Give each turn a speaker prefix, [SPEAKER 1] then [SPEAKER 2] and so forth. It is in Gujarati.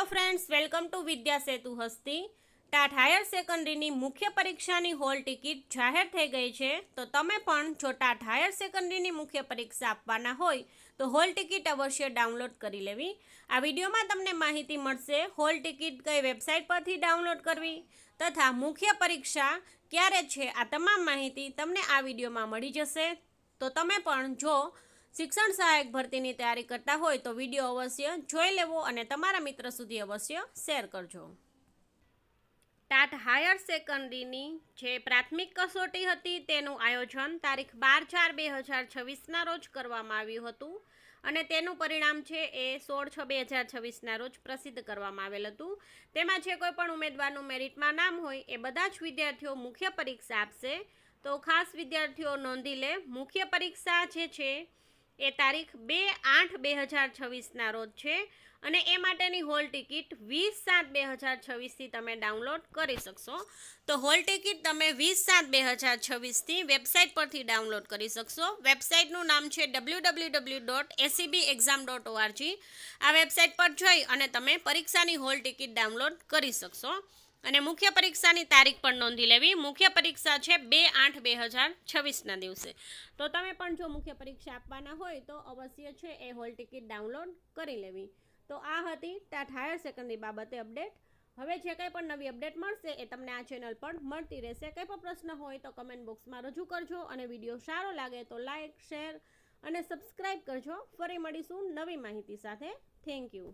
[SPEAKER 1] Hello friends, welcome to Vidya Setu હસ્તી. ટાટ હાયર સેકન્ડરીની મુખ્ય પરીક્ષાની હોલ ટિકિટ જાહેર થઈ ગઈ છે. તો તમે પણ જો ટાટ હાયર સેકન્ડરીની મુખ્ય પરીક્ષા આપવાના હોય તો હોલ ટિકિટ અવશ્ય ડાઉનલોડ કરી લેવી. આ વિડીયોમાં તમને માહિતી મળશે હોલ ટિકિટ કઈ વેબસાઇટ પરથી ડાઉનલોડ કરવી તથા મુખ્ય પરીક્ષા ક્યારે છે. આ તમામ માહિતી તમને આ વિડીયોમાં મળી જશે. તો તમે પણ જો શિક્ષણ સહાયક ભરતીની તૈયારી કરતા હોય તો વિડીયો અવશ્ય જોઈ લેવો અને તમારા મિત્ર સુધી અવશ્ય શેર કરજો. ટાટ હાયર સેકન્ડરીની જે પ્રાથમિક કસોટી હતી તેનું આયોજન તારીખ 12/4/2026ના રોજ કરવામાં આવ્યું હતું અને તેનું પરિણામ છે એ 16/6/2026ના રોજ પ્રસિદ્ધ કરવામાં આવેલ હતું. તેમાં જે કોઈ પણ ઉમેદવારનું મેરિટમાં નામ હોય એ બધા જ વિદ્યાર્થીઓ મુખ્ય પરીક્ષા આપશે. તો ખાસ વિદ્યાર્થીઓ નોંધી લે, મુખ્ય પરીક્ષા જે છે એ તારીખ 2/8/2026ના રોજ છે અને એ માટેની હોલ ટિકિટ 20/7/2026થી તમે ડાઉનલોડ કરી શકશો. તો હોલ ટિકિટ તમે 20/7/2026થી વેબસાઇટ પરથી ડાઉનલોડ કરી શકશો. વેબસાઇટનું નામ છે www.acbexam.org. આ વેબસાઇટ પર જઈ અને તમે પરીક્ષાની હોલ ટિકિટ ડાઉનલોડ કરી શકશો અને મુખ્ય પરીક્ષાની તારીખ પણ નોંધી લેવી. મુખ્ય પરીક્ષા છે 2/8/2026ના દિવસે. તો તમે પણ જો મુખ્ય પરીક્ષા આપવાના હોય તો અવશ્ય છે એ હોલ ટિકિટ ડાઉનલોડ કરી લેવી. તો આ હતી ટાટ હાયર સેકન્ડરી બાબતે અપડેટ. હવે જે કંઈ પણ નવી અપડેટ મળશે એ તમને આ ચેનલ પર મળતી રહેશે. કંઈ પણ પ્રશ્ન હોય તો કમેન્ટ બોક્સમાં રજૂ કરજો અને વિડીયો સારો લાગે તો લાઇક, શેર અને સબસ્ક્રાઈબ કરજો. ફરી મળીશું નવી માહિતી સાથે. Thank you.